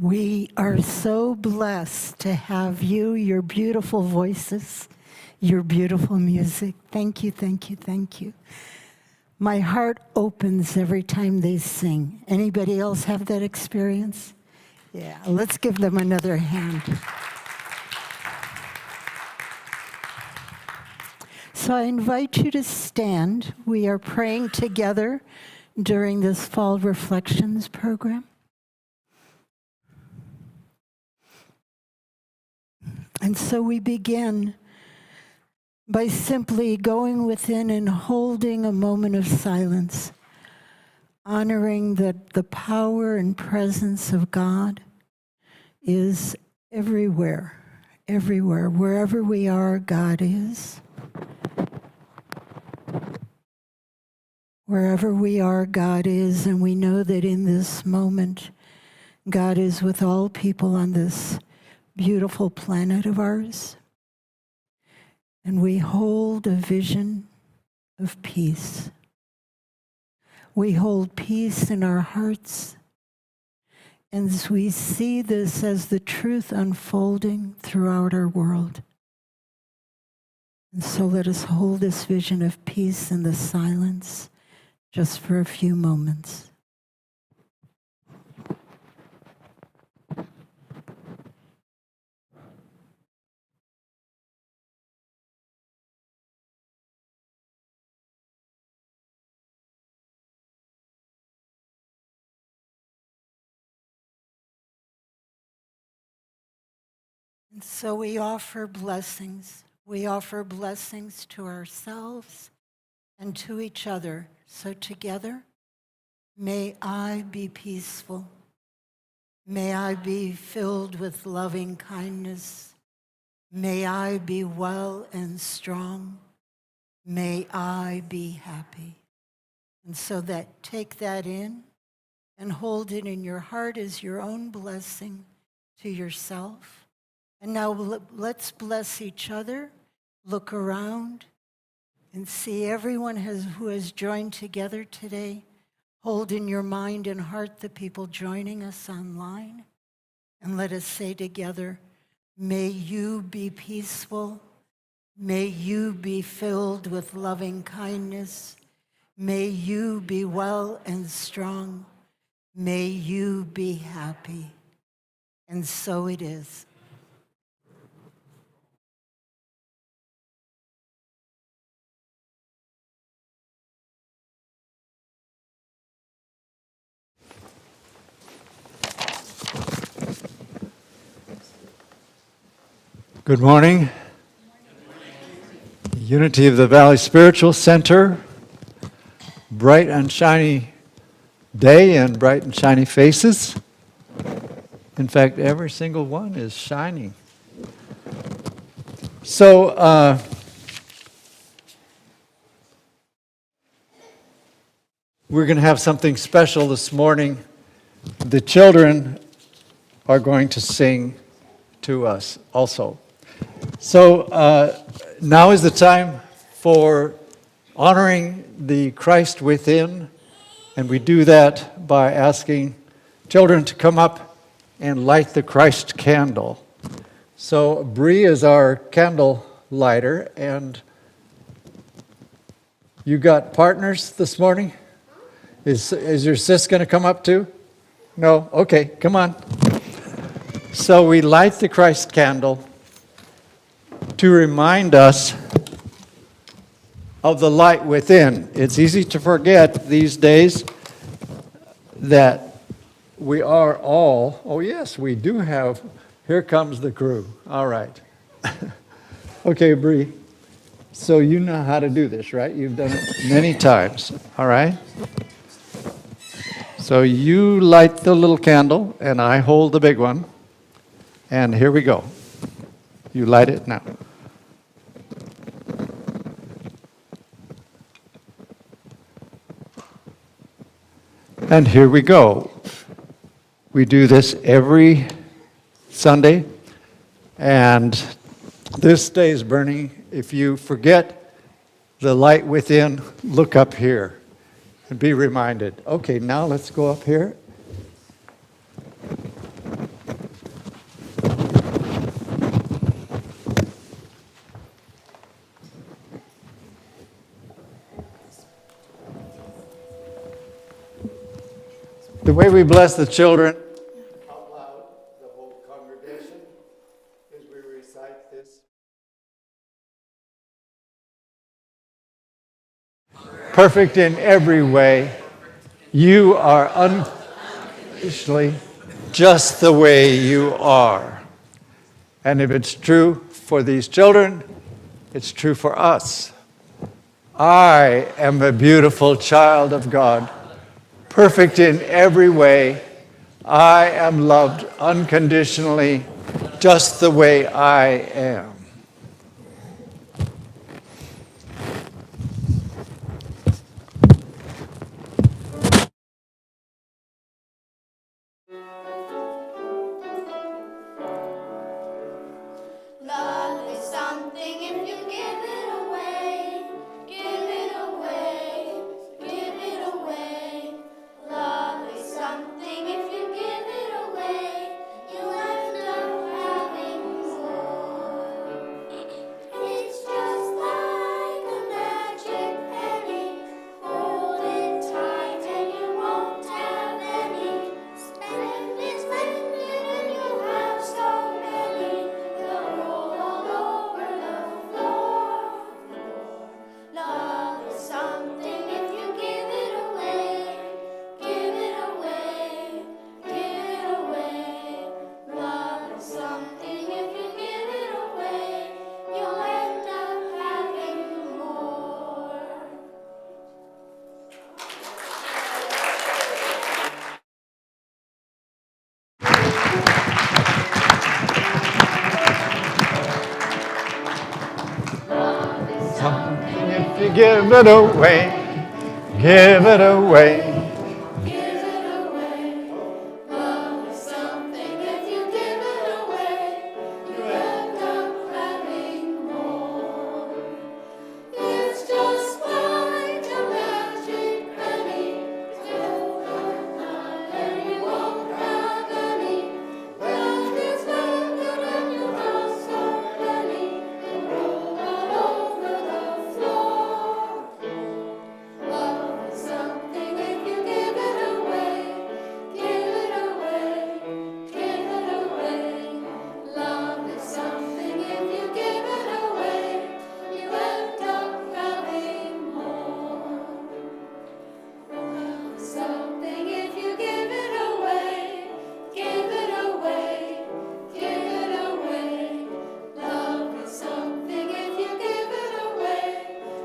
We are so blessed to have you, your beautiful voices, your beautiful music. Thank you, thank you, thank you. My heart opens every time they sing. Anybody else have that experience? Yeah, let's give them another hand. So I invite you to stand. We are praying together during this Fall Reflections program. And so we begin by simply going within and holding a moment of silence, honoring that the power and presence of God is everywhere, everywhere. Wherever we are, God is. Wherever we are, God is, and we know that in this moment, God is with all people on this beautiful planet of ours. And we hold a vision of peace. We hold peace in our hearts. And as we see this as the truth unfolding throughout our world. And so let us hold this vision of peace in the silence just for a few moments. And so we offer blessings. We offer blessings to ourselves and to each other. So together, may I be peaceful. May I be filled with loving kindness. May I be well and strong. May I be happy. And so that take that in and hold it in your heart as your own blessing to yourself. And now let's bless each other. Look around and see everyone who has joined together today. Hold in your mind and heart the people joining us online. And let us say together, may you be peaceful. May you be filled with loving kindness. May you be well and strong. May you be happy. And so it is. Good morning. Unity of the Valley Spiritual Center. Bright and shiny day and bright and shiny faces. In fact, every single one is shining. So, we're going to have something special this morning. The children are going to sing to us also. So now is the time for honoring the Christ within, and we do that by asking children to come up and light the Christ candle. So Bree is our candle lighter, and you got partners this morning? Is your sis going to come up too? No? Okay, come on. So we light the Christ candle to remind us of the light within. It's easy to forget these days that we are all, oh yes, we do have, here comes the crew. All right. Okay, Bree. So you know how to do this, right? You've done it many times, all right? So you light the little candle, and I hold the big one. And here we go. You light it now. And here we go. We do this every Sunday, and this stays burning. If you forget the light within, look up here and be reminded. Okay, now let's go up here. The way we bless the children out loud, the whole congregation, is we recite this. Perfect in every way, you are unconditionally just the way you are. And if it's true for these children, it's true for us. I am a beautiful child of God, perfect in every way. I am loved unconditionally, just the way I am. Love is something if you give it away, give it away, give it away. Love is something if you give it away, you'll end up having more. It's just like a magic penny, hold it tight and you won't have any. Spend it and you'll have so many. They'll roll all over the floor. Love is something if you give it away, give it away, give it away. Love is something if you give it away, you'll end up having more. Something if you give it away, give it away. Give it away. Love is something if you give it away, you end up having more. It's just like a magic penny, still and you won't have any. Love is good and you have so many, you roll all over the floor. Love is something if you give it away, give it away, give it away. Love is something if you give it away, you end up having more. Love is something if you give it away, give it away, give it away. Love is something if you give it away,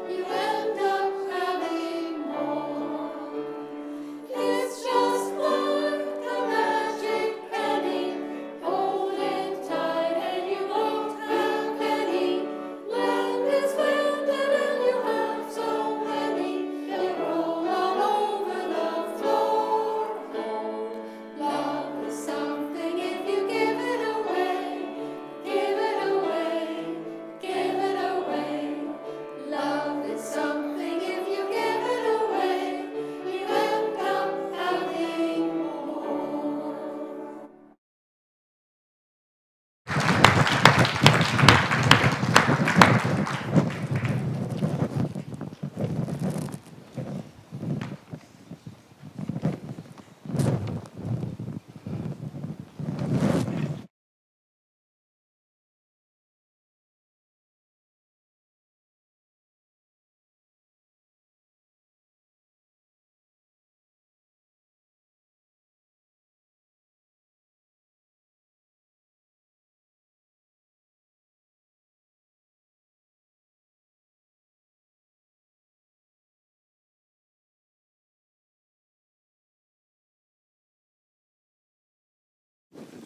you end up having more. It's just like a magic penny, hold it tight and you won't have any. Land is landed and you have so many, they roll all over the floor. Love is something if you give it away, give it away, give it away. Love is something if you give it away, you end up having more.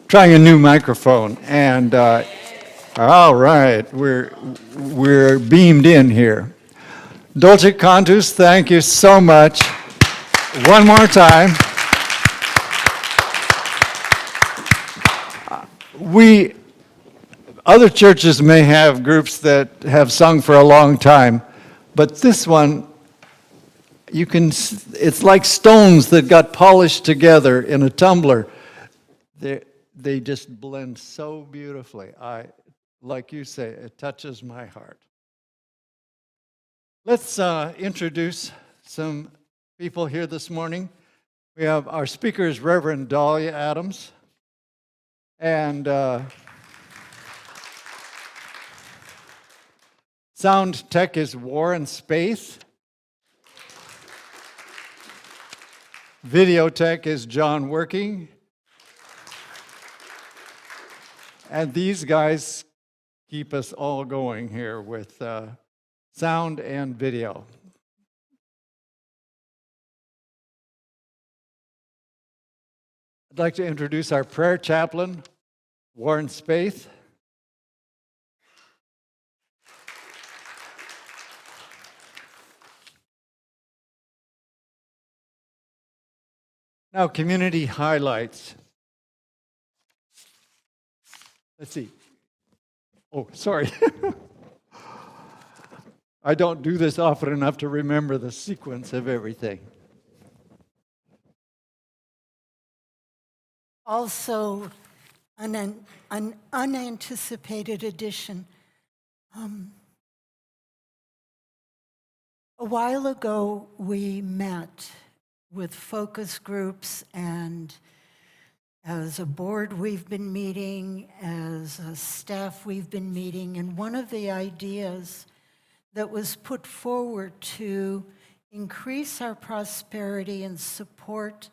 Trying a new microphone, and all right, we're beamed in here. Dolce Cantus, thank you so much. One more time. Other churches may have groups that have sung for a long time, but this one, it's like stones that got polished together in a tumbler. They just blend so beautifully. Like you say, it touches my heart. Let's introduce some people here this morning. We have our speaker is Reverend Dalia Adams, and sound tech is Warren Spaeth. Video tech is John Working. And these guys keep us all going here with sound and video. I'd like to introduce our prayer chaplain, Warren Spaeth. Now, community highlights. Let's see. Oh, sorry. I don't do this often enough to remember the sequence of everything. Also, an unanticipated addition. A while ago, we met with focus groups, and as a board, we've been meeting, as a staff, we've been meeting, and one of the ideas that was put forward to increase our prosperity and support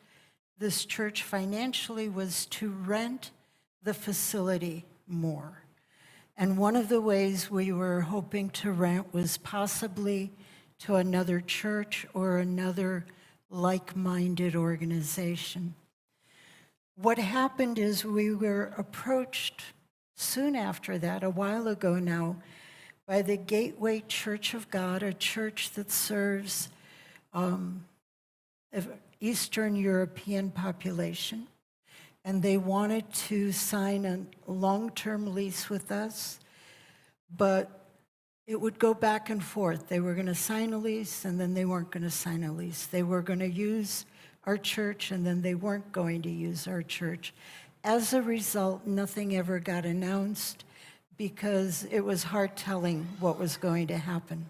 this church financially was to rent the facility more. And one of the ways we were hoping to rent was possibly to another church or another like-minded organization. What happened is we were approached soon after that, a while ago now, by the Gateway Church of God, a church that serves Eastern European population, and they wanted to sign a long-term lease with us, but it would go back and forth. They were going to sign a lease, and then they weren't going to sign a lease. They were going to use our church, and then they weren't going to use our church. As a result, nothing ever got announced because it was hard telling what was going to happen.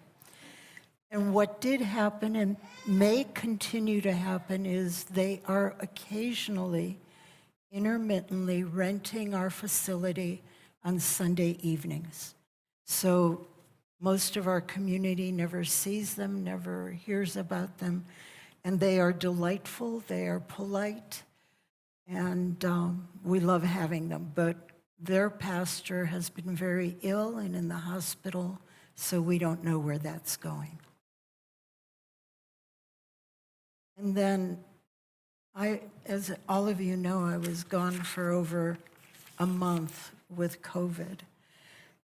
And what did happen and may continue to happen is they are occasionally, intermittently renting our facility on Sunday evenings. So most of our community never sees them, never hears about them, and they are delightful, they are polite, and we love having them. But their pastor has been very ill and in the hospital, so we don't know where that's going. And then as all of you know, I was gone for over a month with COVID.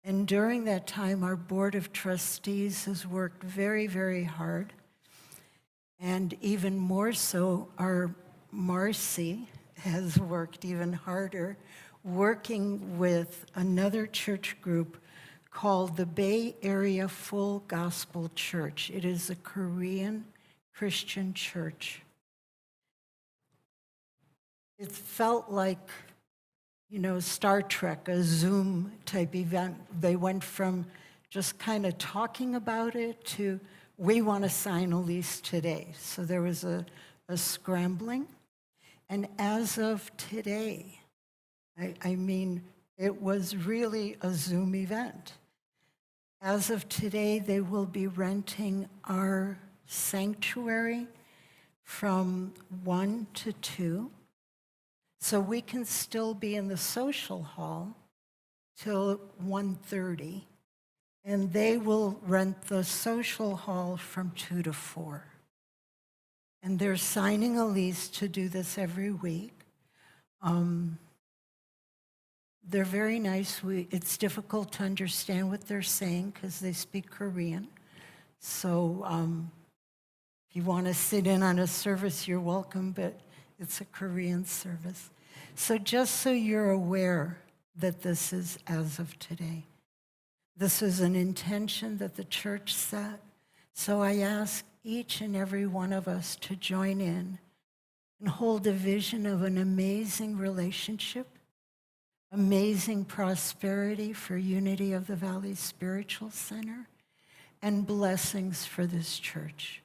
And during that time, our Board of Trustees has worked very, very hard. And even more so, our Marcy has worked even harder, working with another church group called the Bay Area Full Gospel Church. It is a Korean Christian church. It felt like, Star Trek, a Zoom type event. They went from just kind of talking about it to, we want to sign a lease today. So there was a scrambling. And as of today, I mean, it was really a Zoom event. As of today, they will be renting our sanctuary from 1 to 2. So we can still be in the social hall till 1:30, and they will rent the social hall from 2 to 4. And they're signing a lease to do this every week. They're very nice. It's difficult to understand what they're saying because they speak Korean. So if you want to sit in on a service, you're welcome, but it's a Korean service. So just so you're aware that this is as of today. This is an intention that the church set. So I ask each and every one of us to join in and hold a vision of an amazing relationship, amazing prosperity for Unity of the Valley Spiritual Center, and blessings for this church.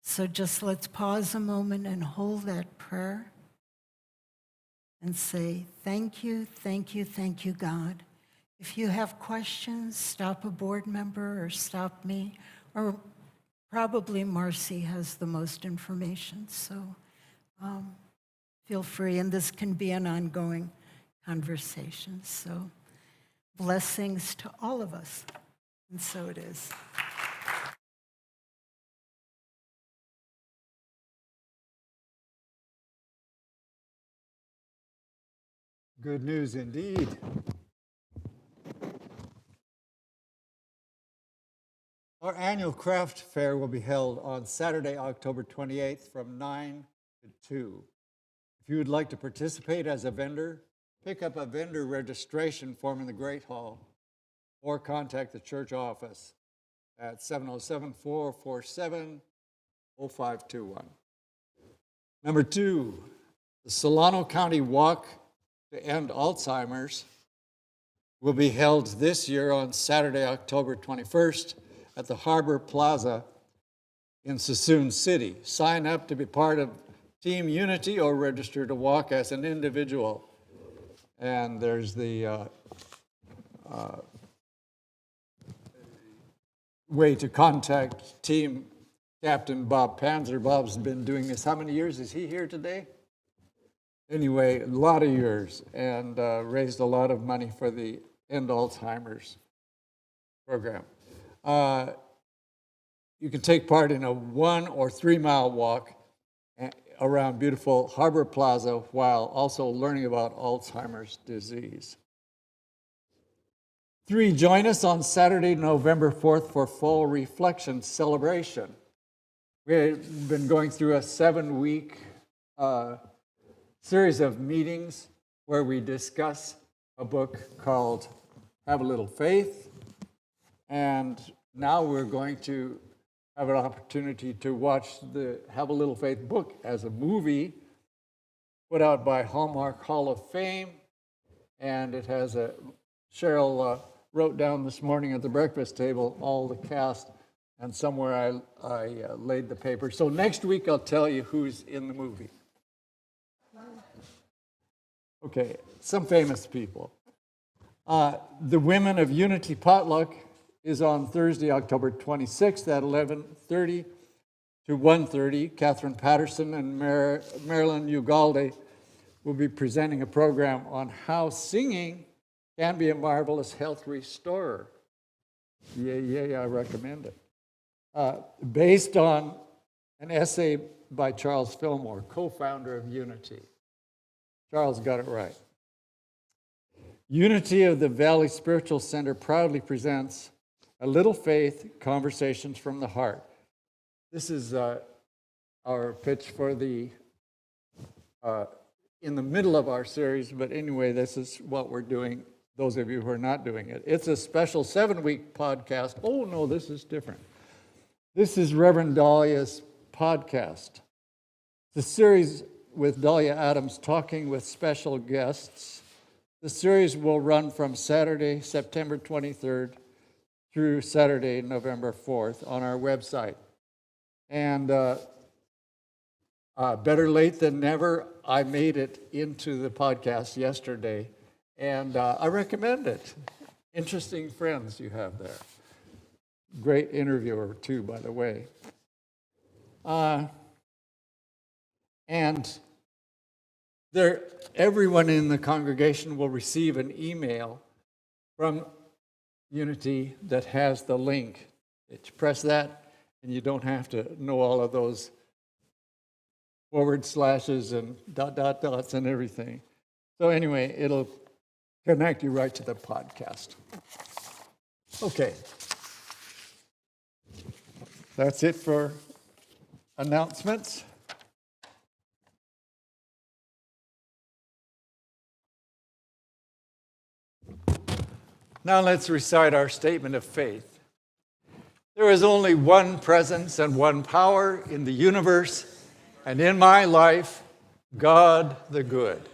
So just let's pause a moment and hold that prayer and say, thank you, thank you, thank you, God. If you have questions, stop a board member or stop me, or probably Marcy has the most information, so feel free, and this can be an ongoing conversation. So blessings to all of us, and so it is. Good news indeed. Our annual craft fair will be held on Saturday, October 28th from 9 to 2. If you would like to participate as a vendor, pick up a vendor registration form in the Great Hall or contact the church office at 707-447-0521. Number 2, the Solano County Walk to End Alzheimer's will be held this year on Saturday, October 21st at the Harbor Plaza in Suisun City. Sign up to be part of Team Unity or register to walk as an individual. And there's the way to contact Team Captain Bob Panzer. Bob's been doing this. How many years is he here today? Anyway, a lot of years, and raised a lot of money for the End Alzheimer's program. You can take part in a 1 or 3 mile walk around beautiful Harbor Plaza while also learning about Alzheimer's disease. 3, join us on Saturday, November 4th for Fall Reflection Celebration. We've been going through a 7-week series of meetings where we discuss a book called Have a Little Faith. And now we're going to have an opportunity to watch the Have a Little Faith book as a movie put out by Hallmark Hall of Fame. And it has Cheryl wrote down this morning at the breakfast table all the cast, and somewhere I laid the paper. So next week I'll tell you who's in the movie. Okay, some famous people. The Women of Unity Potluck is on Thursday, October 26th at 11:30 to 1:30. Catherine Patterson and Marilyn Ugalde will be presenting a program on how singing can be a marvelous health restorer. Yay, I recommend it. Based on an essay by Charles Fillmore, co-founder of Unity. Charles got it right. Unity of the Valley Spiritual Center proudly presents A Little Faith, Conversations from the Heart. This is our pitch for the, in the middle of our series, but anyway, this is what we're doing, those of you who are not doing it. It's a special 7-week podcast. Oh, no, this is different. This is Reverend Dalia's podcast. The series with Dalia Adams talking with special guests. The series will run from Saturday, September 23rd through Saturday, November 4th on our website. And better late than never, I made it into the podcast yesterday, and I recommend it. Interesting friends you have there. Great interviewer, too, by the way. And everyone in the congregation will receive an email from Unity that has the link. You press that, and you don't have to know all of those forward slashes and dots and everything. So anyway, it'll connect you right to the podcast. Okay. That's it for announcements. Now let's recite our statement of faith. There is only one presence and one power in the universe and in my life, God the good.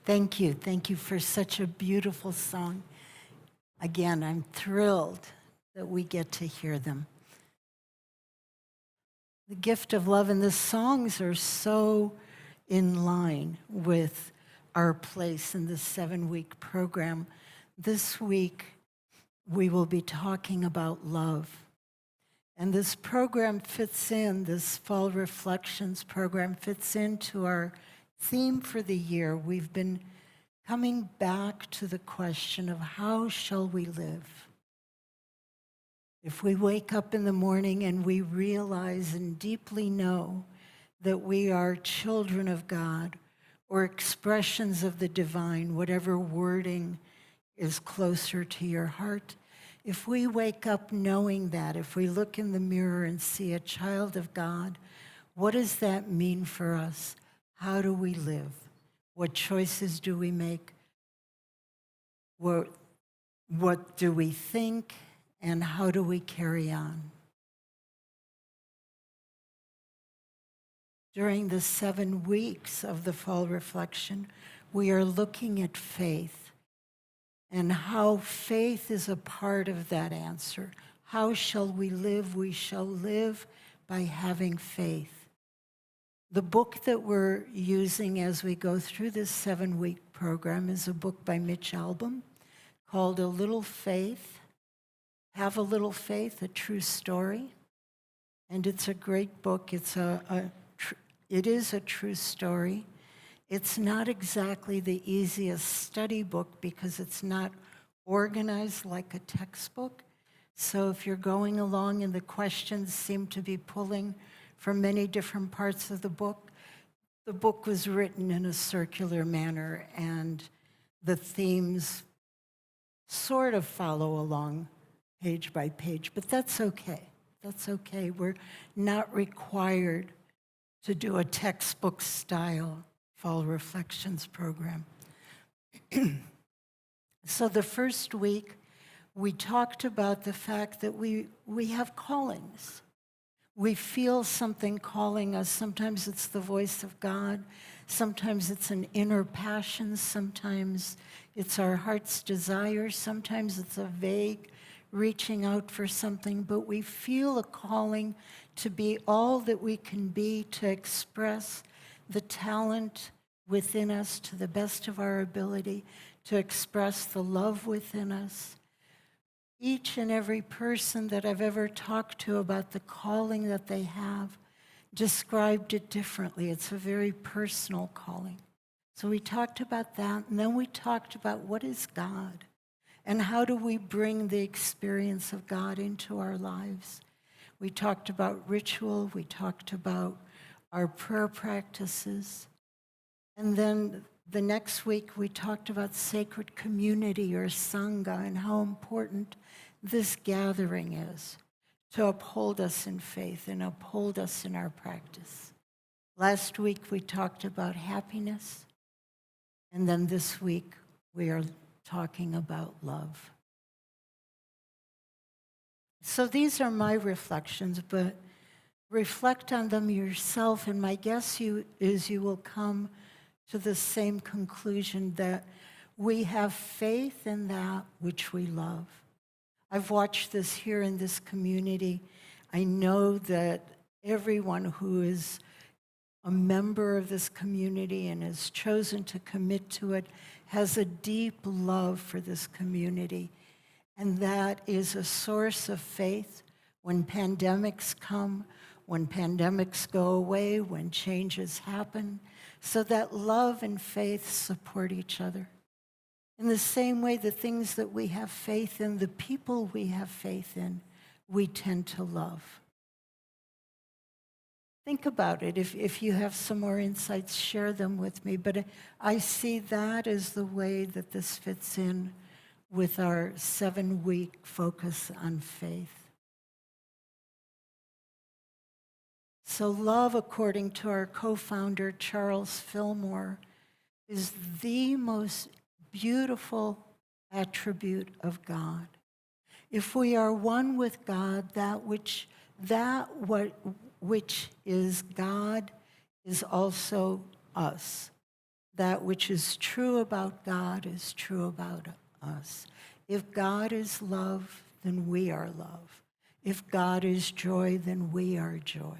Thank you. Thank you for such a beautiful song. Again, I'm thrilled that we get to hear them. The gift of love and the songs are so in line with our place in the 7-week program. This week, we will be talking about love. And this program fits in, this Fall Reflections program fits into our theme for the year. We've been coming back to the question of how shall we live? If we wake up in the morning and we realize and deeply know that we are children of God or expressions of the divine, whatever wording is closer to your heart, if we wake up knowing that, if we look in the mirror and see a child of God, what does that mean for us? How do we live? What choices do we make? What do we think? And how do we carry on? During the 7 weeks of the fall reflection, we are looking at faith and how faith is a part of that answer. How shall we live? We shall live by having faith. The book that we're using as we go through this 7-week program is a book by Mitch Albom called A Little Faith, Have a Little Faith, A True Story. And it's a great book. It is a true story. It's not exactly the easiest study book because it's not organized like a textbook. So if you're going along and the questions seem to be pulling from many different parts of the book was written in a circular manner and the themes sort of follow along page by page, but that's okay. That's okay. We're not required to do a textbook style Fall Reflections program. So the first week, we talked about the fact that we have callings. We feel something calling us. Sometimes it's the voice of God. Sometimes it's an inner passion. Sometimes it's our heart's desire. Sometimes it's a vague reaching out for something. But we feel a calling to be all that we can be, to express the talent within us to the best of our ability, to express the love within us. Each and every person that I've ever talked to about the calling that they have described it differently. It's a very personal calling. So we talked about that, and then we talked about what is God, and how do we bring the experience of God into our lives. We talked about ritual, we talked about our prayer practices, and then the next week we talked about sacred community or Sangha and how important this gathering is to uphold us in faith and uphold us in our practice. Last week we talked about happiness, and then this week we are talking about love. So these are my reflections, but reflect on them yourself, and my guess is you will come to the same conclusion that we have faith in that which we love. I've watched this here in this community. I know that everyone who is a member of this community and has chosen to commit to it has a deep love for this community. And that is a source of faith when pandemics come, when pandemics go away, when changes happen, so that love and faith support each other. In the same way, the things that we have faith in, the people we have faith in, we tend to love. Think about it. If you have some more insights, share them with me. But I see that as the way that this fits in with our 7-week focus on faith. So love, according to our co-founder, Charles Fillmore, is the most beautiful attribute of God. If we are one with God, that which is God is also us. That which is true about God is true about us. If God is love, then we are love. If God is joy, then we are joy.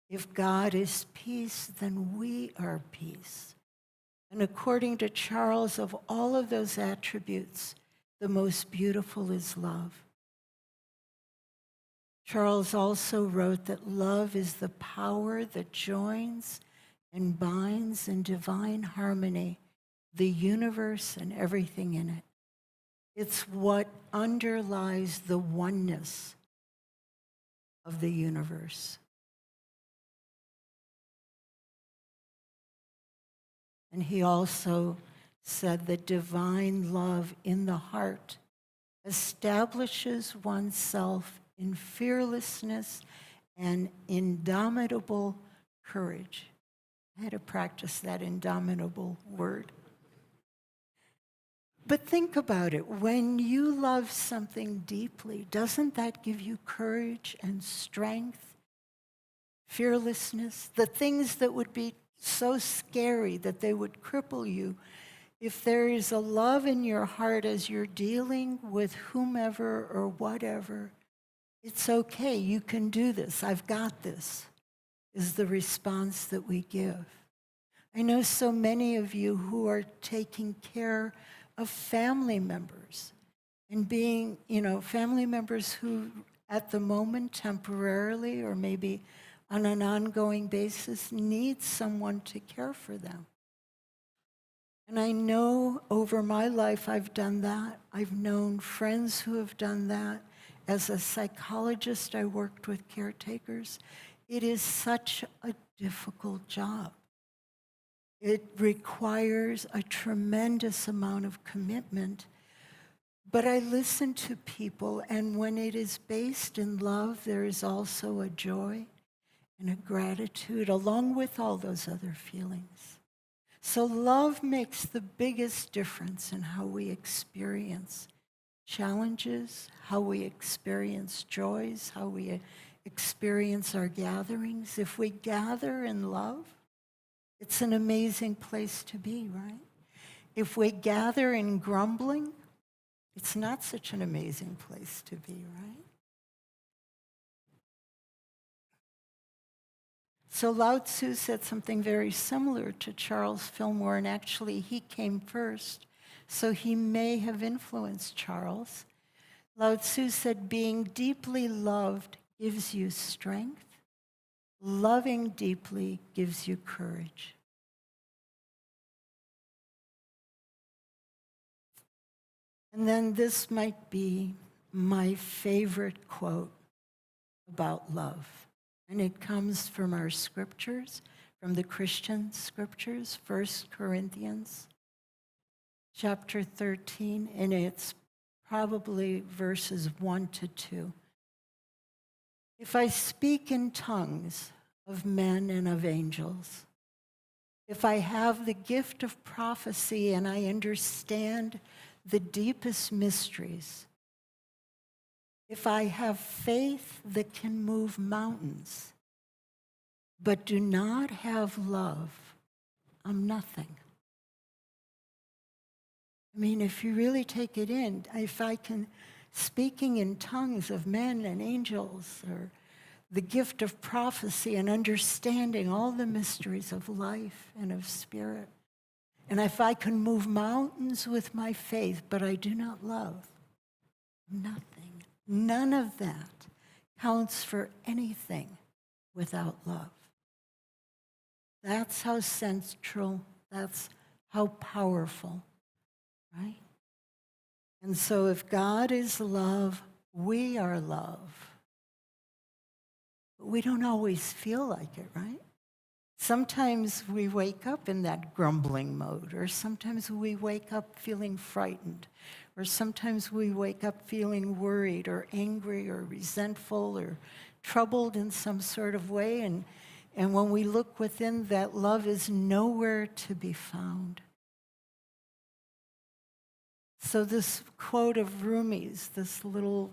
If God is peace, then we are peace. And according to Charles, of all of those attributes, the most beautiful is love. Charles also wrote that love is the power that joins and binds in divine harmony the universe and everything in it. It's what underlies the oneness of the universe. And he also said that divine love in the heart establishes oneself in fearlessness and indomitable courage. I had to practice that indomitable word. But think about it. When you love something deeply, doesn't that give you courage and strength, fearlessness? The things that would be so scary that they would cripple you. If there is a love in your heart as you're dealing with whomever or whatever, it's okay. You can do this. I've got this, is the response that we give. I know so many of you who are taking care of family members and being, family members who at the moment temporarily or maybe on an ongoing basis need someone to care for them. And I know over my life I've done that. I've known friends who have done that. As a psychologist, I worked with caretakers. It is such a difficult job. It requires a tremendous amount of commitment. But I listen to people, and when it is based in love, there is also a joy and a gratitude, along with all those other feelings. So love makes the biggest difference in how we experience challenges, how we experience joys, how we experience our gatherings. If we gather in love, it's an amazing place to be, right? If we gather in grumbling, it's not such an amazing place to be, right? So Lao Tzu said something very similar to Charles Fillmore, and actually he came first, so he may have influenced Charles. Lao Tzu said, being deeply loved gives you strength. Loving deeply gives you courage. And then this might be my favorite quote about love. And it comes from our scriptures, from the Christian scriptures, 1 Corinthians chapter 13, and it's probably verses 1 to 2. If I speak in tongues of men and of angels, if I have the gift of prophecy and I understand the deepest mysteries, if I have faith that can move mountains, but do not have love, I'm nothing. I mean, if you really take it in, if I can, speaking in tongues of men and angels, or the gift of prophecy and understanding all the mysteries of life and of spirit, and if I can move mountains with my faith, but I do not love, nothing. None of that counts for anything without love. That's how central, that's how powerful, right? And so if God is love, we are love. But we don't always feel like it, right? Sometimes we wake up in that grumbling mode, or sometimes we wake up feeling frightened, or sometimes we wake up feeling worried or angry or resentful or troubled in some sort of way. And when we look within, that love is nowhere to be found. So this quote of Rumi's, this little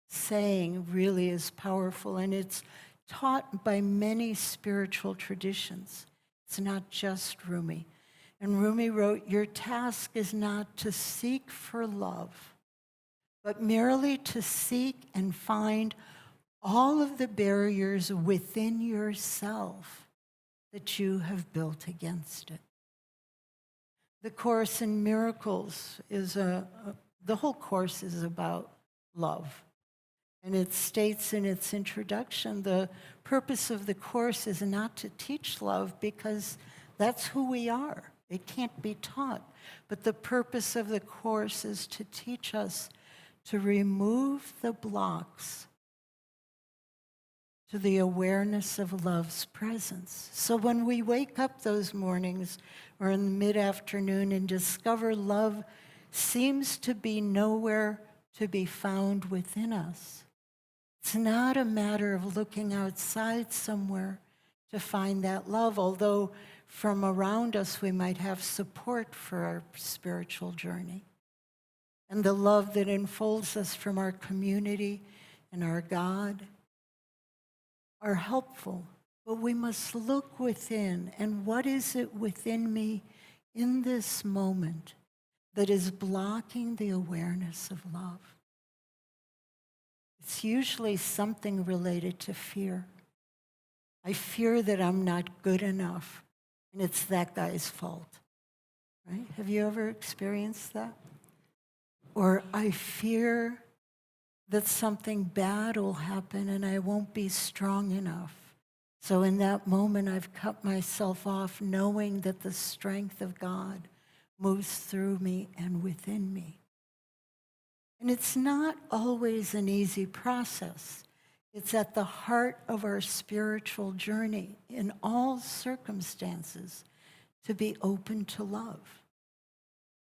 saying, really is powerful, and it's taught by many spiritual traditions. It's not just Rumi. And Rumi wrote, your task is not to seek for love, but merely to seek and find all of the barriers within yourself that you have built against it. The Course in Miracles is the whole course is about love. And it states in its introduction, the purpose of the Course is not to teach love because that's who we are. It can't be taught. But the purpose of the Course is to teach us to remove the blocks to the awareness of love's presence. So when we wake up those mornings or in the mid-afternoon and discover love seems to be nowhere to be found within us, it's not a matter of looking outside somewhere to find that love, although from around us we might have support for our spiritual journey. And the love that enfolds us from our community and our God are helpful. But we must look within, and what is it within me in this moment that is blocking the awareness of love? It's usually something related to fear. I fear that I'm not good enough, and it's that guy's fault, right? Have you ever experienced that? Or I fear that something bad will happen and I won't be strong enough. So in that moment, I've cut myself off, knowing that the strength of God moves through me and within me. And it's not always an easy process. It's at the heart of our spiritual journey in all circumstances to be open to love.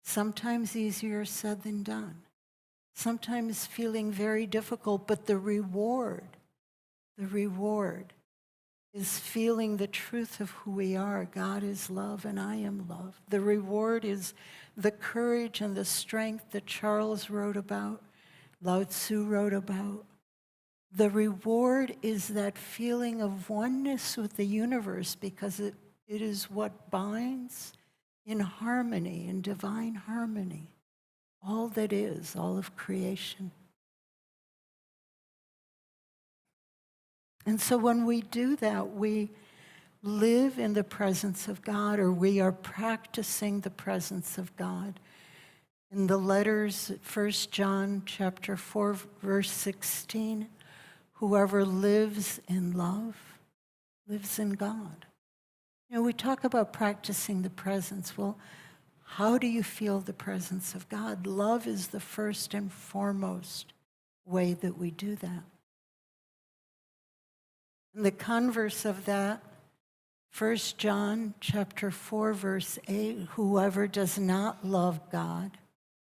Sometimes easier said than done. Sometimes feeling very difficult, but the reward is feeling the truth of who we are. God is love and I am love. The reward is the courage and the strength that Charles wrote about, Lao Tzu wrote about. The reward is that feeling of oneness with the universe, because it is what binds in harmony, in divine harmony, all that is, all of creation. And so when we do that, we live in the presence of God, or we are practicing the presence of God. In the letters, 1 John chapter 4, verse 16, whoever lives in love lives in God. You know, we talk about practicing the presence. Well, how do you feel the presence of God? Love is the first and foremost way that we do that. And the converse of that, 1 John chapter 4, verse 8, whoever does not love God,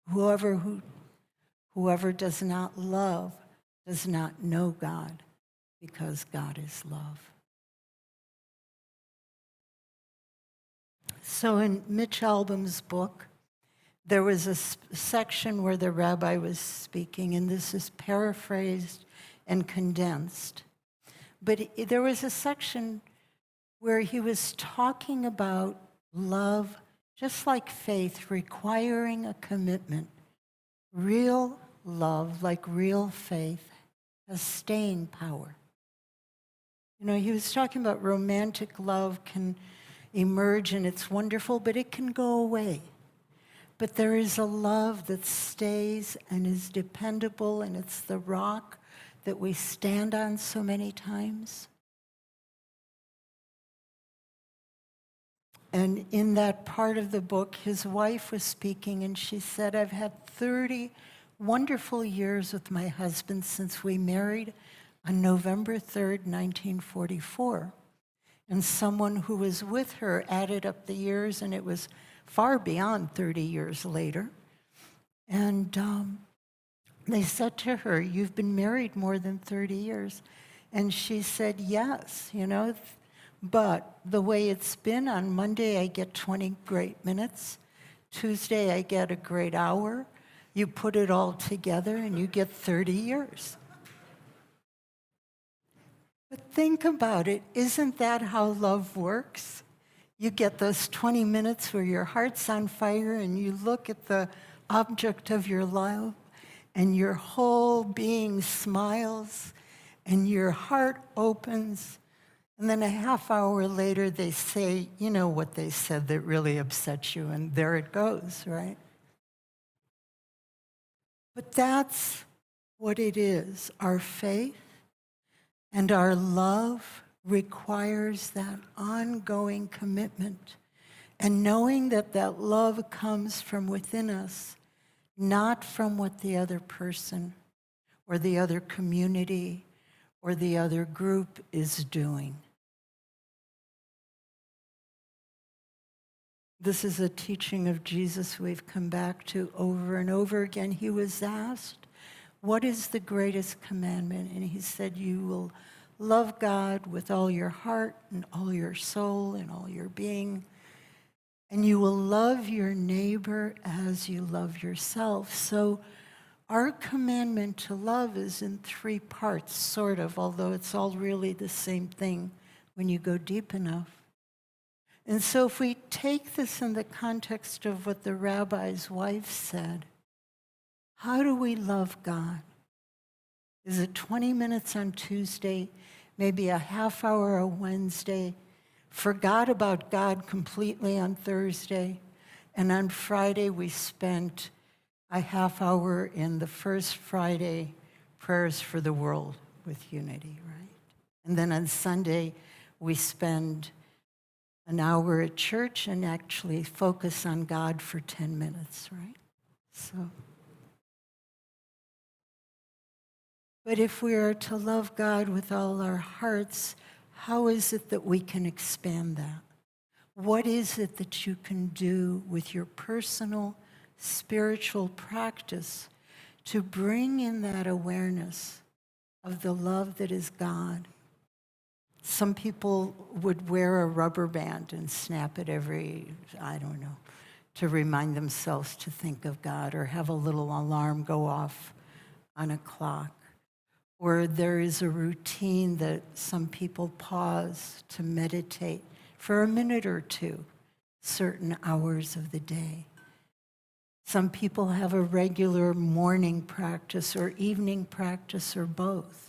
whoever does not love does not know God, because God is love. So in Mitch Albom's book, there was a section where the rabbi was speaking, and this is paraphrased and condensed. But there was a section where he was talking about love, just like faith, requiring a commitment. Real love, like real faith, has staying power. You know, he was talking about romantic love can emerge and it's wonderful, but it can go away. But there is a love that stays and is dependable, and it's the rock that we stand on so many times. And in that part of the book, his wife was speaking, and she said, I've had 30 wonderful years with my husband since we married on November 3rd, 1944. And someone who was with her added up the years, and it was far beyond 30 years later. And they said to her, you've been married more than 30 years. And she said, yes, you know, but the way it's been, on Monday I get 20 great minutes. Tuesday I get a great hour. You put it all together and you get 30 years. But think about it. Isn't that how love works? You get those 20 minutes where your heart's on fire and you look at the object of your love and your whole being smiles and your heart opens. And then a half hour later, they say, you know what they said that really upsets you, and there it goes, right? But that's what it is. Our faith and our love requires that ongoing commitment. And knowing that that love comes from within us, not from what the other person or the other community or the other group is doing. This is a teaching of Jesus we've come back to over and over again. He was asked, what is the greatest commandment? And he said, you will love God with all your heart and all your soul and all your being. And you will love your neighbor as you love yourself. So our commandment to love is in 3 parts, sort of, although it's all really the same thing when you go deep enough. And so if we take this in the context of what the rabbi's wife said, how do we love God? Is it 20 minutes on Tuesday, maybe a half hour on Wednesday, forgot about God completely on Thursday, and on Friday we spent a half hour in the first Friday prayers for the world with unity, right? And then on Sunday we spend an hour at church and actually focus on God for 10 minutes, right? So, but if we are to love God with all our hearts, how is it that we can expand that? What is it that you can do with your personal spiritual practice to bring in that awareness of the love that is God? Some people would wear a rubber band and snap it every, I don't know, to remind themselves to think of God, or have a little alarm go off on a clock. Or there is a routine that some people pause to meditate for a minute or two, certain hours of the day. Some people have a regular morning practice or evening practice or both.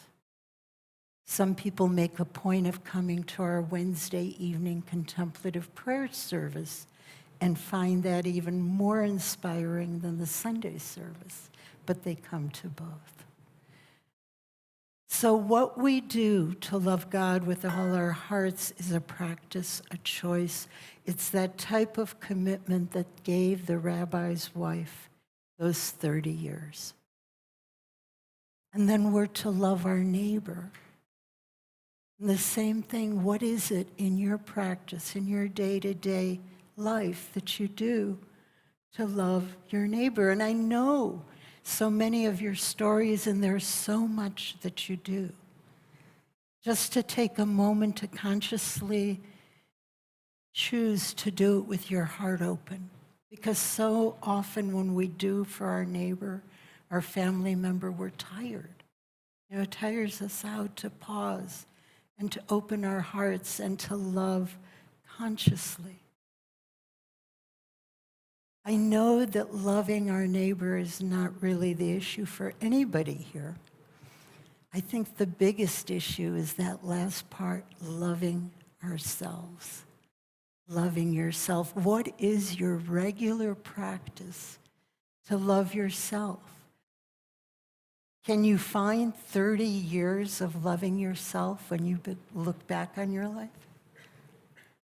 Some people make a point of coming to our Wednesday evening contemplative prayer service and find that even more inspiring than the Sunday service, but they come to both. So what we do to love God with all our hearts is a practice, a choice. It's that type of commitment that gave the rabbi's wife those 30 years. And then we're to love our neighbor. And the same thing, what is it in your practice, in your day-to-day life that you do to love your neighbor? And I know so many of your stories, and there's so much that you do. Just to take a moment to consciously choose to do it with your heart open. Because so often when we do for our neighbor, our family member, we're tired. You know, it tires us out to pause and to open our hearts and to love consciously. I know that loving our neighbor is not really the issue for anybody here. I think the biggest issue is that last part, loving ourselves. Loving yourself. What is your regular practice to love yourself? Can you find 30 years of loving yourself when you look back on your life?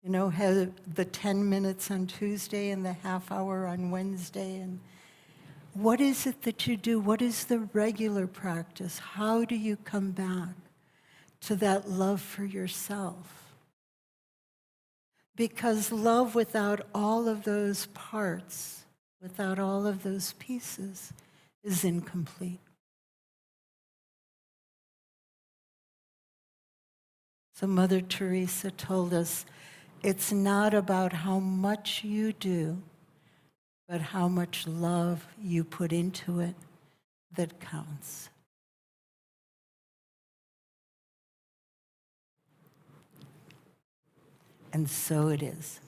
You know, have the 10 minutes on Tuesday and the half hour on Wednesday. And what is it that you do? What is the regular practice? How do you come back to that love for yourself? Because love without all of those parts, without all of those pieces, is incomplete. So Mother Teresa told us, it's not about how much you do, but how much love you put into it that counts. And so it is.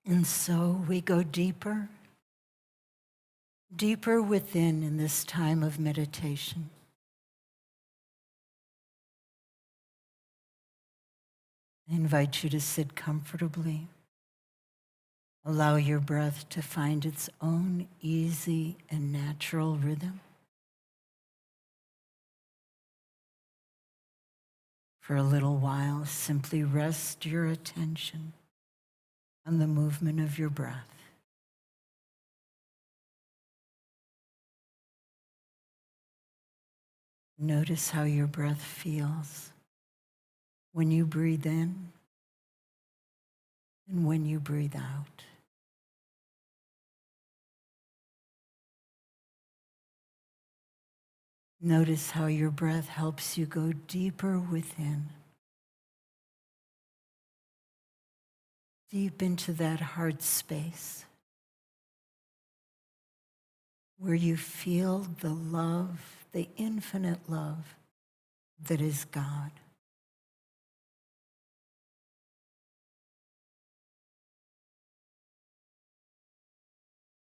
And so we go deeper, deeper within in this time of meditation. I invite you to sit comfortably. Allow your breath to find its own easy and natural rhythm. For a little while, simply rest your attention on the movement of your breath. Notice how your breath feels when you breathe in and when you breathe out. Notice how your breath helps you go deeper within, deep into that heart space where you feel the love, the infinite love that is God.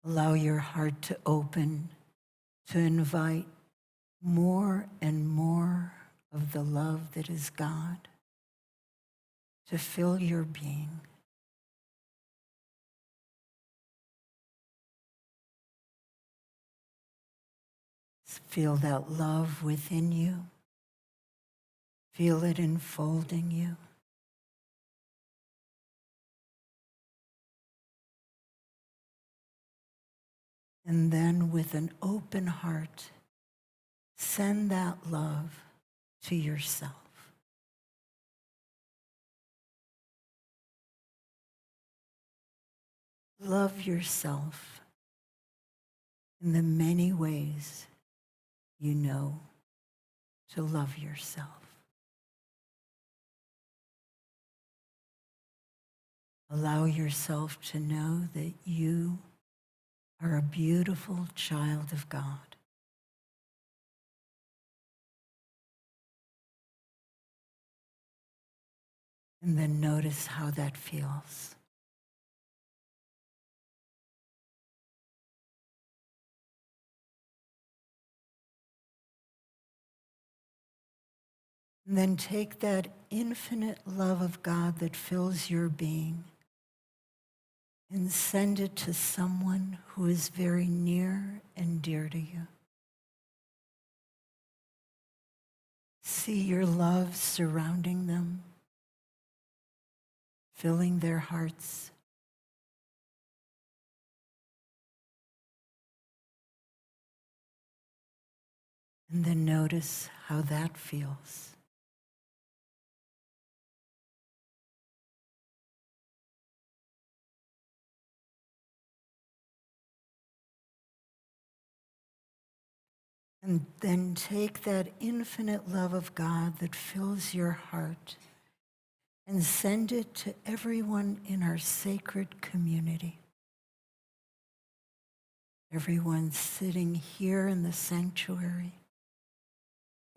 Allow your heart to open, to invite more and more of the love that is God to fill your being. Feel that love within you. Feel it enfolding you. And then with an open heart, send that love to yourself. Love yourself in the many ways you know to love yourself. Allow yourself to know that you are a beautiful child of God. And then notice how that feels. And then take that infinite love of God that fills your being and send it to someone who is very near and dear to you. See your love surrounding them, filling their hearts. And then notice how that feels. And then take that infinite love of God that fills your heart and send it to everyone in our sacred community. Everyone sitting here in the sanctuary,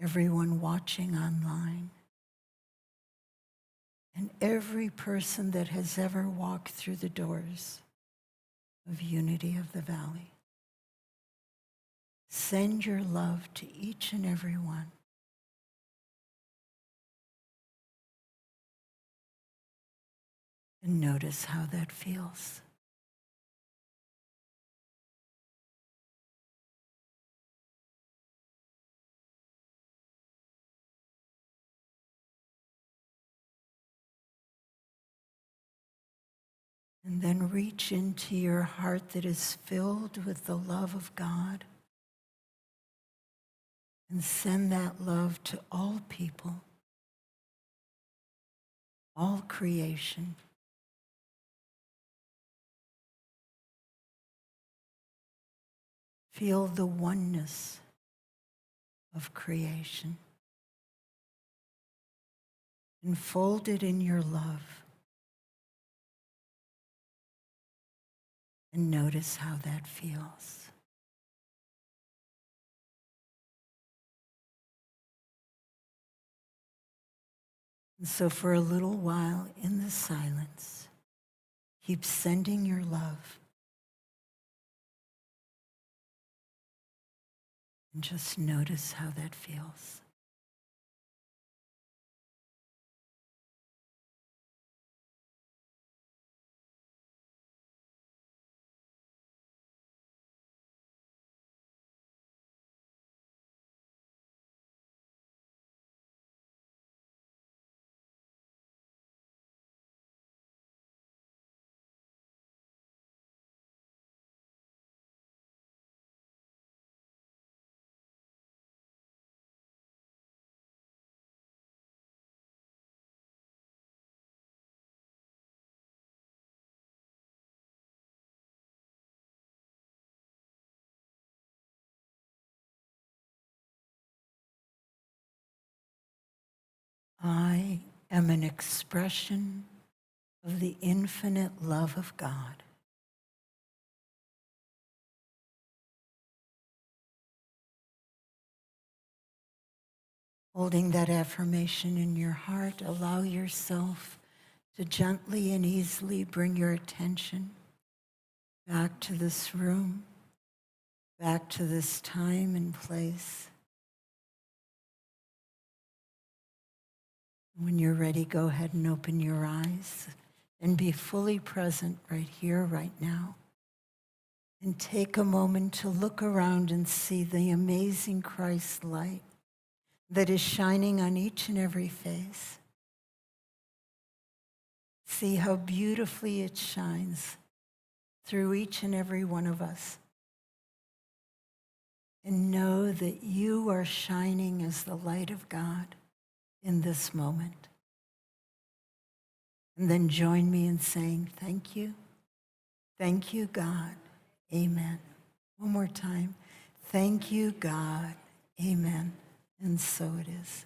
everyone watching online, and every person that has ever walked through the doors of Unity of the Valley. Send your love to each and every one. And notice how that feels. And then reach into your heart that is filled with the love of God and send that love to all people, all creation. Feel the oneness of creation. Enfolded in your love. And notice how that feels. And so for a little while in the silence, Keep sending your love. And just notice how that feels. I am an expression of the infinite love of God. Holding that affirmation in your heart, allow yourself to gently and easily bring your attention back to this room, back to this time and place. When you're ready, go ahead and open your eyes and be fully present right here, right now. And take a moment to look around and see the amazing Christ light that is shining on each and every face. See how beautifully it shines through each and every one of us. And know that you are shining as the light of God in this moment. And then join me in saying, thank you, God, amen. One more time, thank you, God, amen. And so it is.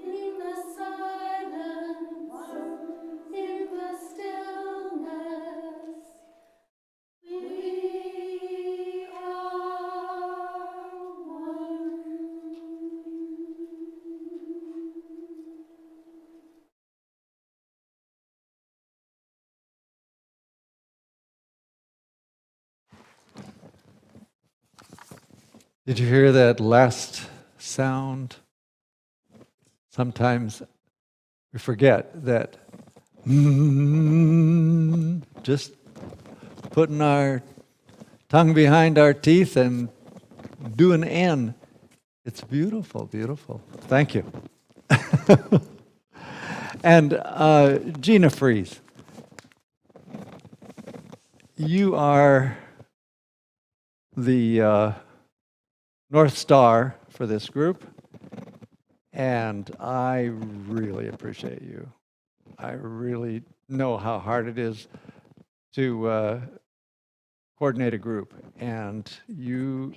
In the silence, in the stillness, we are one. Did you hear that last sound? Sometimes we forget that just putting our tongue behind our teeth and do an N. It's beautiful, beautiful. Thank you. And Gina Fries, you are the North Star for this group, and I really appreciate you. I really know how hard it is to coordinate a group, and you...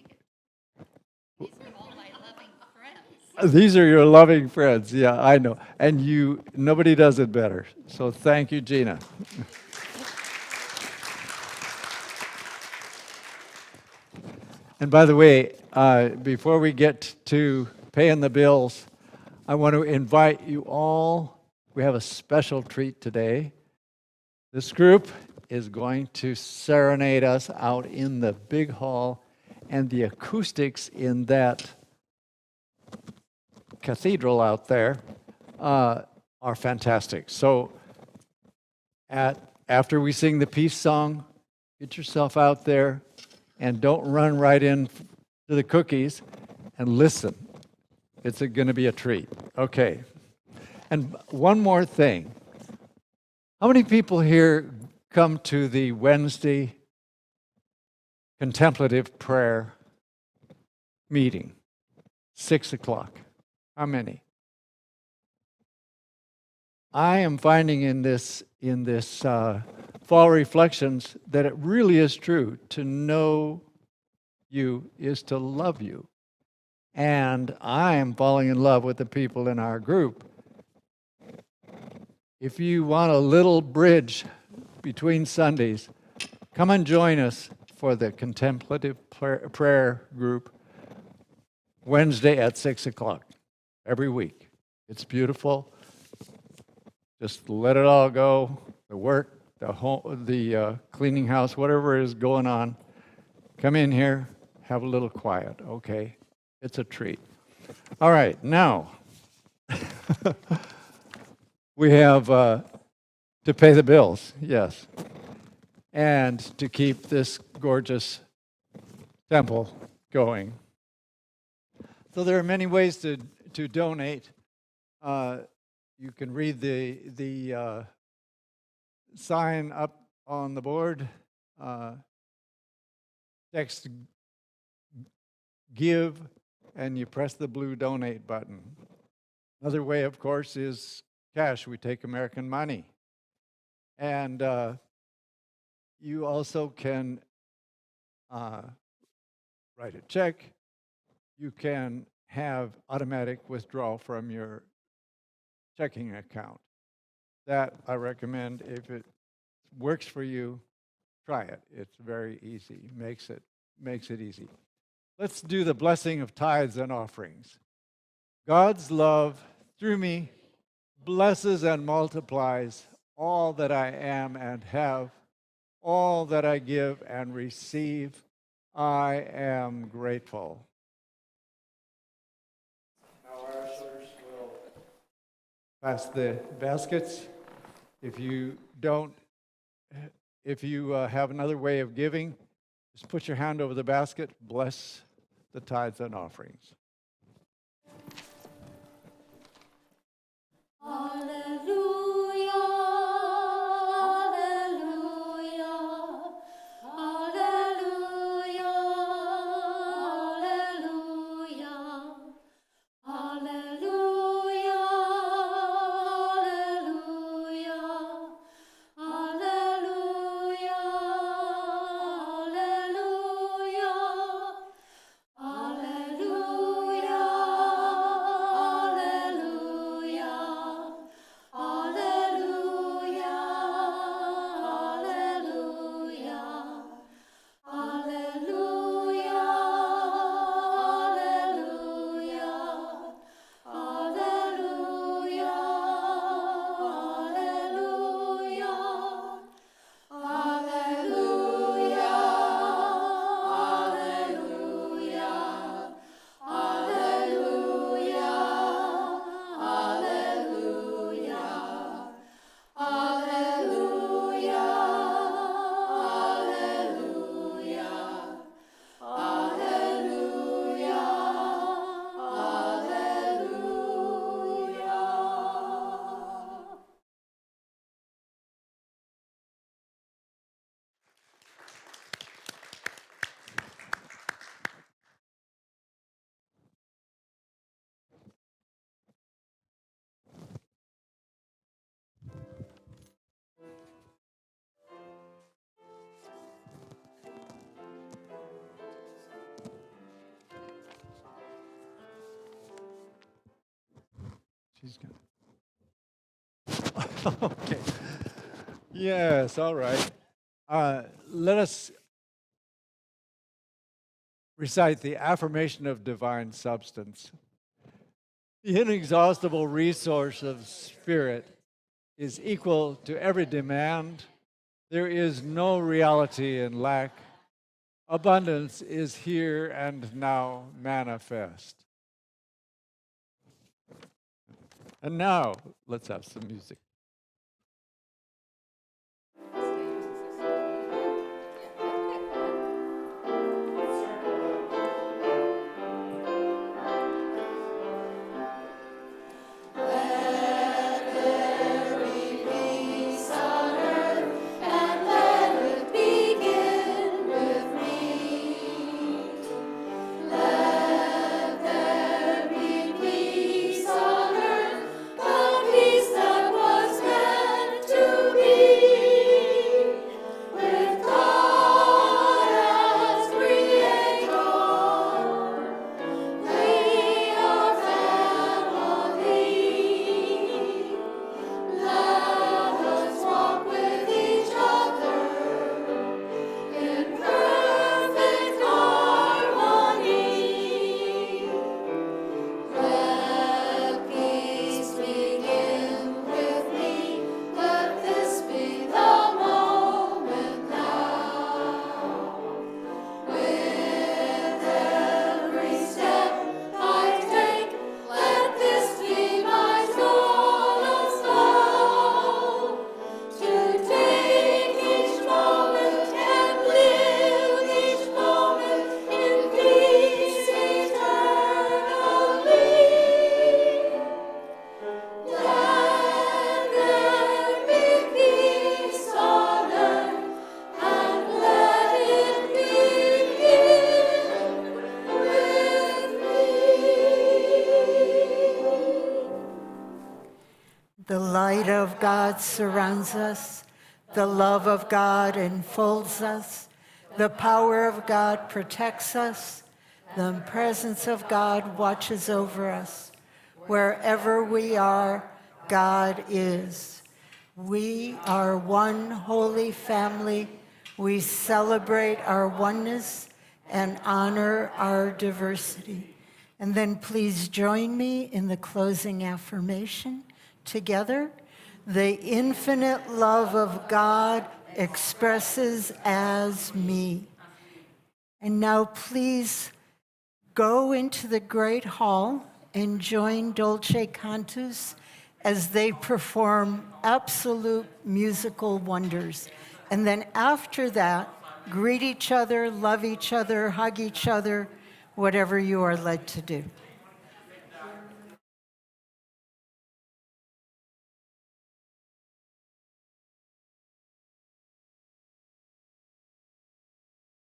These are all my loving friends. These are your loving friends, yeah, I know. And nobody does it better. So thank you, Gina. And by the way, before we get to paying the bills, I want to invite you all. We have a special treat today. This group is going to serenade us out in the big hall, and the acoustics in that cathedral out there are fantastic. So after we sing the peace song, get yourself out there and don't run right in to the cookies, and listen. It's going to be a treat. Okay. And one more thing. How many people here come to the Wednesday contemplative prayer meeting? 6 o'clock. How many? I am finding in this fall reflections that it really is true. To know you is to love you. And I am falling in love with the people in our group. If you want a little bridge between Sundays, come and join us for the contemplative prayer group Wednesday at 6 o'clock every week. It's beautiful. Just let it all go. The work, the home, the cleaning house, whatever is going on. Come in here, have a little quiet, okay? It's a treat. All right, now we have to pay the bills, yes, and to keep this gorgeous temple going. So there are many ways to donate. You can read the sign up on the board. Text give, and you press the blue donate button. Another way, of course, is cash. We take American money. And you also can write a check. You can have automatic withdrawal from your checking account. That I recommend. If it works for you, try it. It's very easy. Makes it easy. Let's do the blessing of tithes and offerings. God's love through me blesses and multiplies all that I am and have, all that I give and receive. I am grateful. Now our ushers will pass the baskets. If you have another way of giving, just put your hand over the basket, bless the tithes and offerings. Hallelujah, hallelujah, hallelujah, hallelujah, hallelujah, hallelujah, hallelujah, hallelujah, hallelujah, hallelujah, hallelujah, hallelujah, hallelujah, hallelujah, hallelujah, hallelujah, hallelujah, She's gonna. Okay. Yes, all right. Let us recite the affirmation of divine substance. The inexhaustible resource of spirit is equal to every demand. There is no reality in lack. Abundance is here and now manifest. And now, let's have some music. Peace that was The light of God surrounds us. The love of God enfolds us. The power of God protects us. The presence of God watches over us. Wherever we are, God is. We are one holy family. We celebrate our oneness and honor our diversity. And then please join me in the closing affirmation together. The infinite love of God expresses as me. And now please go into the great hall and join Dolce Cantus as they perform absolute musical wonders. And then after that, greet each other, love each other, hug each other, whatever you are led to do.